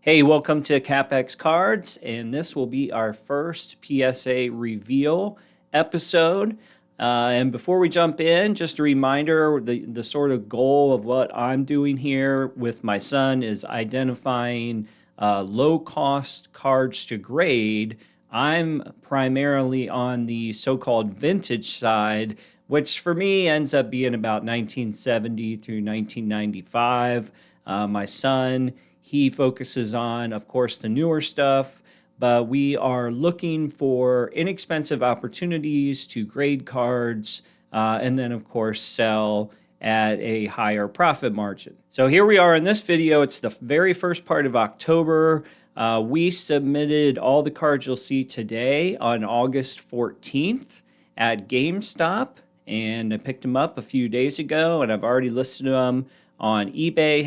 Hey, welcome to CapEx Cards, and this will be our first PSA reveal episode. And before we jump in, just a reminder, the sort of goal of what I'm doing here with my son is identifying low-cost cards to grade. I'm primarily on the so-called vintage side, which for me ends up being about 1970 through 1995. My son, he focuses on, of course, the newer stuff, but we are looking for inexpensive opportunities to grade cards and then, of course, sell at a higher profit margin. So here we are in this video. It's the very first part of October. We submitted all the cards you'll see today on August 14th at GameStop, and I picked them up a few days ago, and I've already listed them on eBay.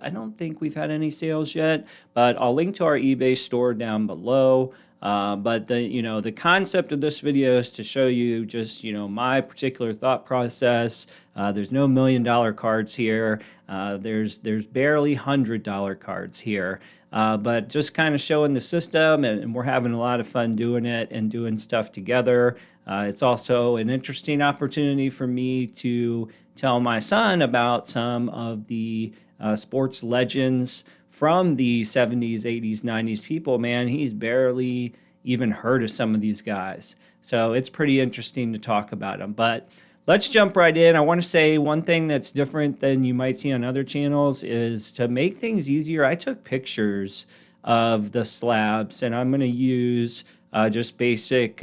I don't think we've had any sales yet, but I'll link to our eBay store down below. But the concept of this video is to show you just, my particular thought process. There's no $1 million cards here. There's barely $100 cards here. But just kind of showing the system, and we're having a lot of fun doing it and doing stuff together. It's also an interesting opportunity for me to tell my son about some of the sports legends from the 70s, 80s, 90s people. Man, he's barely even heard of some of these guys. So it's pretty interesting to talk about them. But let's jump right in. I want to say one thing that's different than you might see on other channels is to make things easier. I took pictures of the slabs, and I'm going to use just basic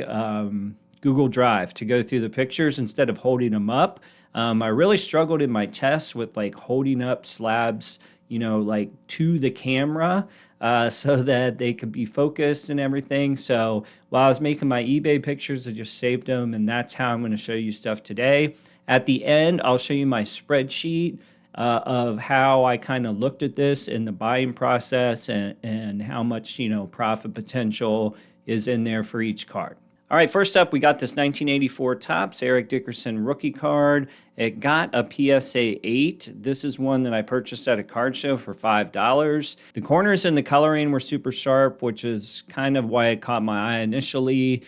Google Drive to go through the pictures instead of holding them up. I really struggled in my tests with holding up slabs, to the camera so that they could be focused and everything. So while I was making my eBay pictures, I just saved them, and that's how I'm going to show you stuff today. At the end, I'll show you my spreadsheet of how I kind of looked at this in the buying process and how much, profit potential is in there for each card. All right, first up, we got this 1984 Topps Eric Dickerson rookie card. It got a PSA 8. This is one that I purchased at a card show for $5. The corners and the coloring were super sharp, which is kind of why it caught my eye initially.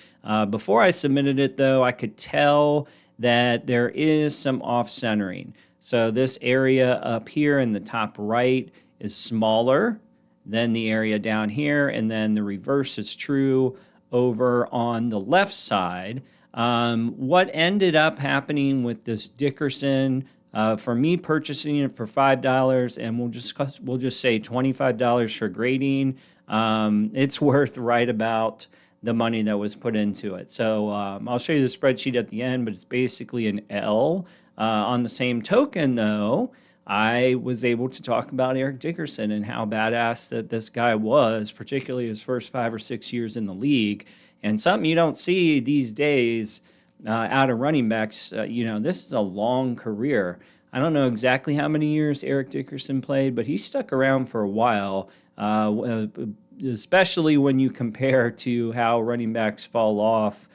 Before I submitted it, though, I could tell that there is some off-centering. So this area up here in the top right is smaller than the area down here, and then the reverse is true over on the left side. What ended up happening with this Dickerson, for me purchasing it for $5, and we'll just say $25 for grading, it's worth right about the money that was put into it. So I'll show you the spreadsheet at the end, but it's basically an L. On the same token, though, I was able to talk about Eric Dickerson and how badass that this guy was, particularly his first 5 or 6 years in the league. And something you don't see these days out of running backs, this is a long career. I don't know exactly how many years Eric Dickerson played, but he stuck around for a while, especially when you compare to how running backs fall off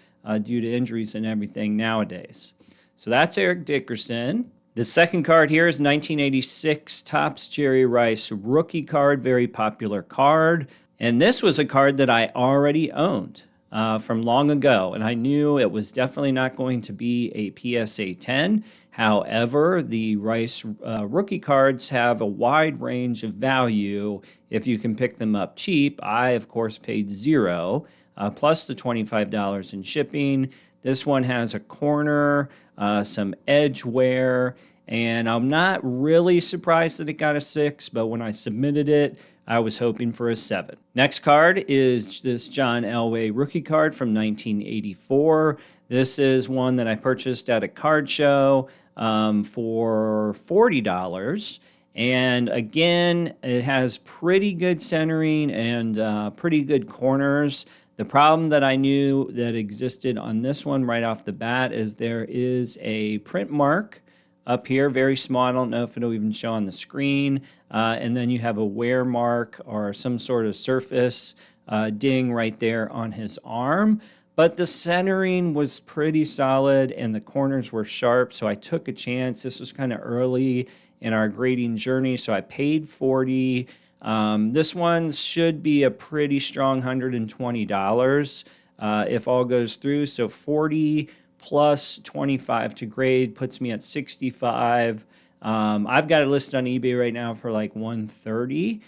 due to injuries and everything nowadays. So that's Eric Dickerson. The second card here is 1986 Topps Jerry Rice rookie card, very popular card. And this was a card that I already owned from long ago, and I knew it was definitely not going to be a PSA 10. However, the Rice rookie cards have a wide range of value if you can pick them up cheap. I, of course, paid $0 plus the $25 in shipping. This one has a corner, some edge wear, and I'm not really surprised that it got a 6, but when I submitted it, I was hoping for a 7. Next card is this John Elway rookie card from 1984. This is one that I purchased at a card show for $40. And again, it has pretty good centering and pretty good corners. The problem that I knew that existed on this one right off the bat is there is a print mark up here, very small. I don't know if it'll even show on the screen. And then you have a wear mark or some sort of surface ding right there on his arm. But the centering was pretty solid and the corners were sharp, so I took a chance. This was kind of early in our grading journey, so I paid $40. This one should be a pretty strong $120 if all goes through. So 40 plus 25 to grade puts me at 65. I've got it listed on eBay right now for like 130.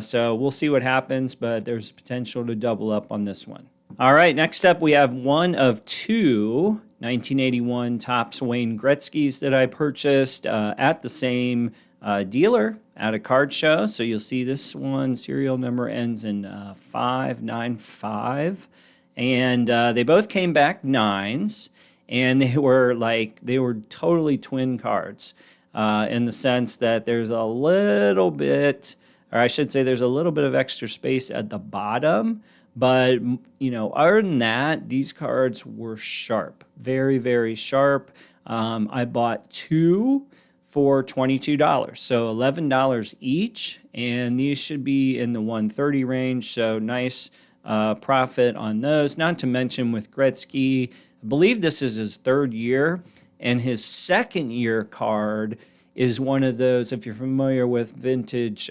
So we'll see what happens, but there's potential to double up on this one. All right, next up we have one of two 1981 Topps Wayne Gretzky's that I purchased at the same dealer at a card show. So you'll see this one, serial number ends in 595. And they both came back nines, and they were totally twin cards in the sense that there's a little bit, or I should say there's a little bit of extra space at the bottom. But, other than that, these cards were sharp, very, very sharp. I bought two for $22, so $11 each, and these should be in the 130 range, so nice profit on those. Not to mention with Gretzky, I believe this is his third year, and his second year card is one of those, if you're familiar with vintage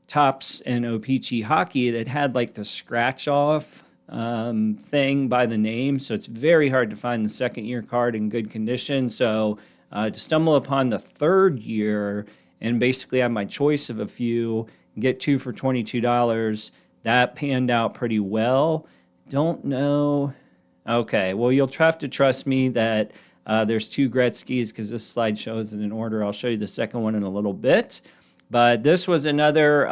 Topps and O-Pee-Chee hockey, that had like the scratch off thing by the name, so it's very hard to find the second year card in good condition. So to stumble upon the third year and basically have my choice of a few, get two for $22, that panned out pretty well. Don't know. Okay, well, you'll have to trust me that there's two Gretzky's because this slide shows it in order. I'll show you the second one in a little bit. But this was another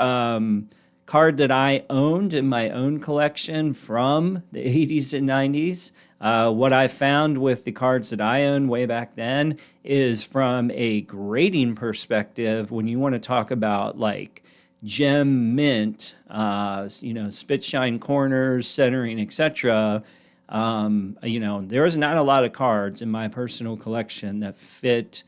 card that I owned in my own collection from the 80s and 90s. What I found with the cards that I owned way back then is from a grading perspective, when you want to talk about like gem mint, spit shine corners, centering, etc. There is not a lot of cards in my personal collection that fit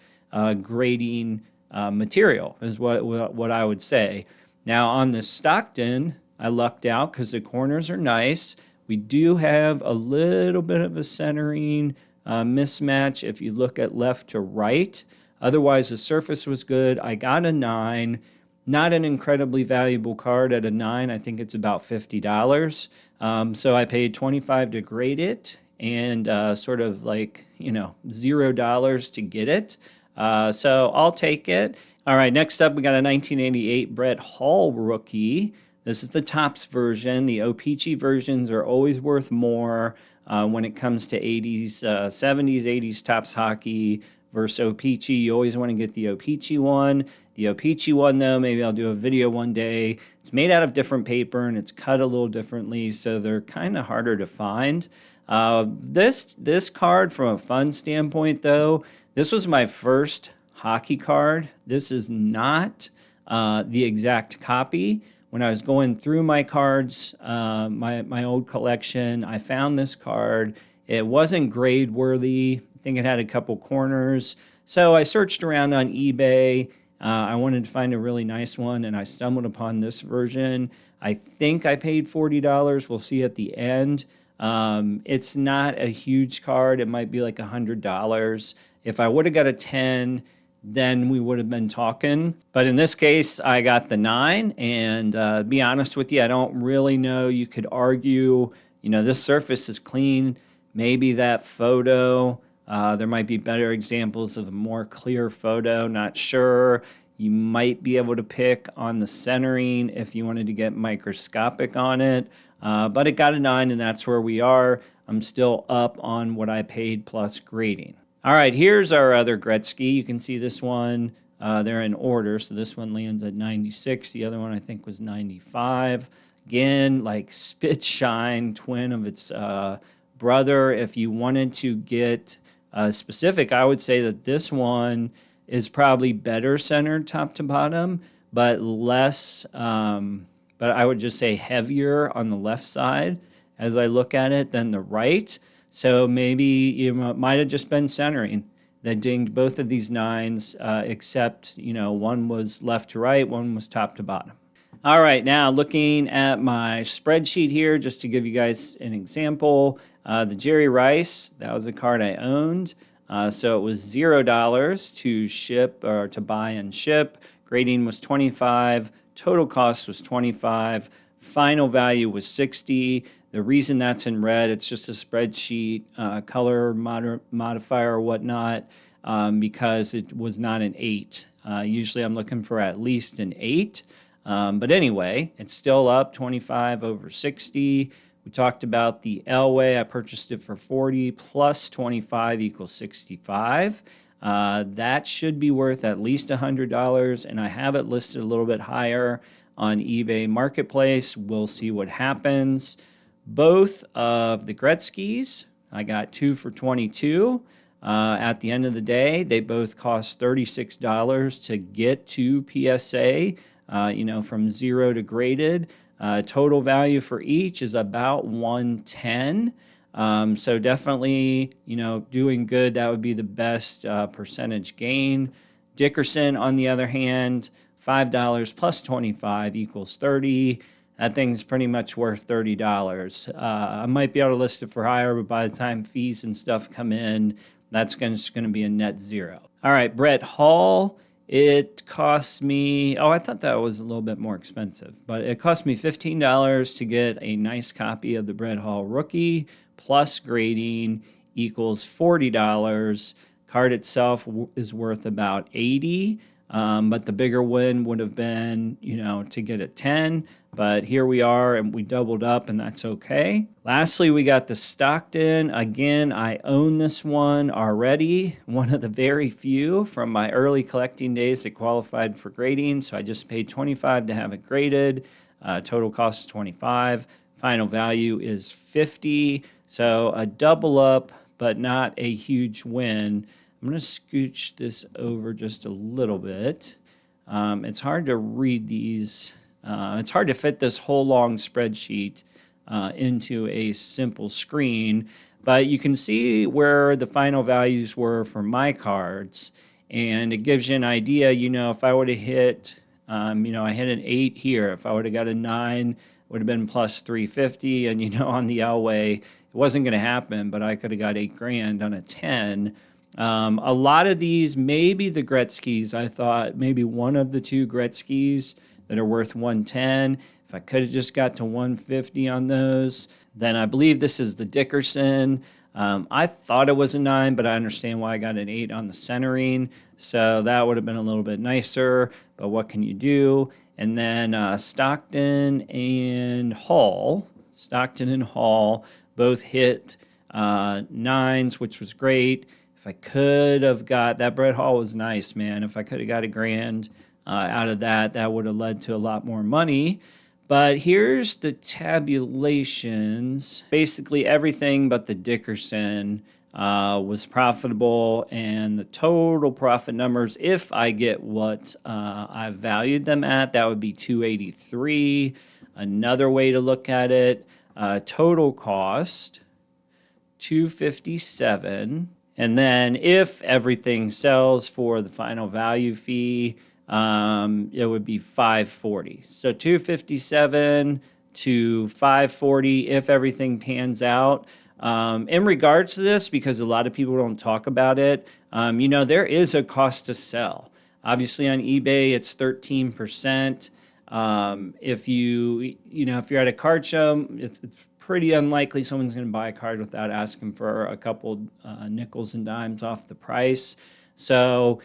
grading material, is what I would say. Now on the Stockton, I lucked out because the corners are nice. We do have a little bit of a centering mismatch if you look at left to right. Otherwise, the surface was good. I got a 9. Not an incredibly valuable card at a 9. I think it's about $50. So I paid $25 to grade it and sort of like, $0 to get it. So I'll take it. All right, next up, we got a 1988 Brett Hall rookie. This is the Topps version. The O-Pee-Chee versions are always worth more when it comes to 70s, 80s Topps hockey versus O-Pee-Chee. You always want to get the O-Pee-Chee one. The O-Pee-Chee one, though, maybe I'll do a video one day. It's made out of different paper, and it's cut a little differently, so they're kind of harder to find. This card, from a fun standpoint, though, this was my first hockey card. This is not the exact copy. When I was going through my cards, my old collection, I found this card. It wasn't grade worthy. I think it had a couple corners. So I searched around on eBay. I wanted to find a really nice one, and I stumbled upon this version. I think I paid $40. We'll see at the end. It's not a huge card. It might be like $100. If I would have got a 10, then we would have been talking. But in this case, I got the 9, and to be honest with you, I don't really know. You could argue, this surface is clean. Maybe that photo, there might be better examples of a more clear photo, not sure. You might be able to pick on the centering if you wanted to get microscopic on it. But it got a 9, and that's where we are. I'm still up on what I paid plus grading. All right, here's our other Gretzky. You can see this one. They're in order, so this one lands at 96. The other one, I think, was 95. Again, like spit shine, twin of its brother. If you wanted to get specific, I would say that this one is probably better centered top to bottom, but less, but I would just say heavier on the left side as I look at it than the right. So maybe you might have just been centering that dinged both of these 9s, except, one was left to right, one was top to bottom. All right, now looking at my spreadsheet here, just to give you guys an example, the Jerry Rice, that was a card I owned. So it was $0 to ship or to buy and ship. Grading was $25. Total cost was 25. Final value was 60. The reason that's in red, it's just a spreadsheet, color modifier or whatnot, because it was not an 8. Usually I'm looking for at least an 8. But anyway, it's still up 25 over 60. We talked about the ELWAY. I purchased it for 40 plus 25 equals 65. That should be worth at least $100, and I have it listed a little bit higher on eBay Marketplace. We'll see what happens. Both of the Gretzkys, I got 2 for 22. At the end of the day, they both cost $36 to get to PSA, from 0 to graded. Total value for each is about $110. So definitely, doing good. That would be the best percentage gain. Dickerson, on the other hand, $5 plus 25 equals 30. That thing's pretty much worth $30. I might be able to list it for higher, but by the time fees and stuff come in, that's just going to be a net zero. All right, Brett Hall. It cost me, I thought that was a little bit more expensive, but it cost me $15 to get a nice copy of the Brett Hall rookie, plus grading equals $40. Card itself is worth about $80, but the bigger win would have been, to get a 10. But here we are, and we doubled up, and that's okay. Lastly, we got the Stockton. Again, I own this one already. One of the very few from my early collecting days that qualified for grading. So I just paid $25 to have it graded. Total cost is $25. Final value is $50. So a double up, but not a huge win. I'm going to scooch this over just a little bit. It's hard to read these. It's hard to fit this whole long spreadsheet into a simple screen, but you can see where the final values were for my cards, and it gives you an idea. If I would have hit, I hit an 8 here. If I would have got a 9, it would have been plus 350, and on the ELWAY, it wasn't going to happen, but I could have got $8,000 on a 10. A lot of these, maybe the Gretzkys, I thought maybe one of the 2 Gretzkys that are worth 110. If I could have just got to 150 on those, then I believe this is the Dickerson. I thought it was a 9, but I understand why I got an 8 on the centering. So that would have been a little bit nicer, but what can you do? And then Stockton and Hall both hit 9s, which was great. If I could have got, that Brett Hall was nice, man. If I could have got $1,000 out of that, that would have led to a lot more money. But here's the tabulations. Basically everything but the Dickerson was profitable, and the total profit numbers, if I get what I've valued them at, that would be $283. Another way to look at it, total cost, $257. And then if everything sells for the final value fee, it would be $540. So $257 to $540 if everything pans out. In regards to this, because a lot of people don't talk about it, there is a cost to sell. Obviously on eBay, it's 13%. If you're at a card show, it's pretty unlikely someone's going to buy a card without asking for a couple nickels and dimes off the price. So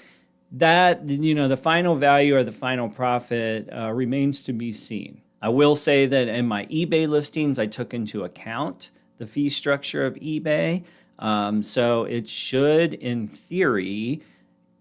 that, the final value or the final profit remains to be seen. I will say that in my eBay listings, I took into account the fee structure of eBay. So it should, in theory,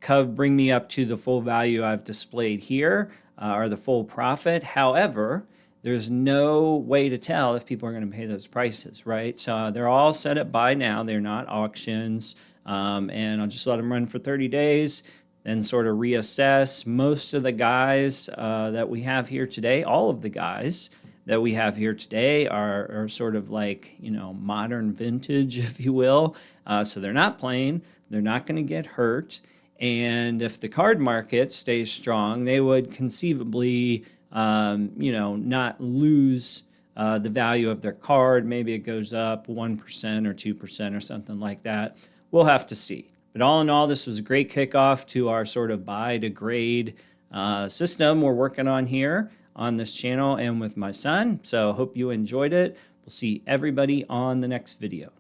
bring me up to the full value I've displayed here, or the full profit. However, there's no way to tell if people are going to pay those prices, right? So they're all set at buy now. They're not auctions. And I'll just let them run for 30 days, then sort of reassess. Most of the guys that we have here today, all of the guys that we have here today are sort of like, modern vintage, if you will. So they're not playing. They're not going to get hurt. And if the card market stays strong, they would conceivably, not lose the value of their card. Maybe it goes up 1% or 2% or something like that. We'll have to see. But all in all, this was a great kickoff to our sort of buy to grade system we're working on here on this channel and with my son. So hope you enjoyed it. We'll see everybody on the next video.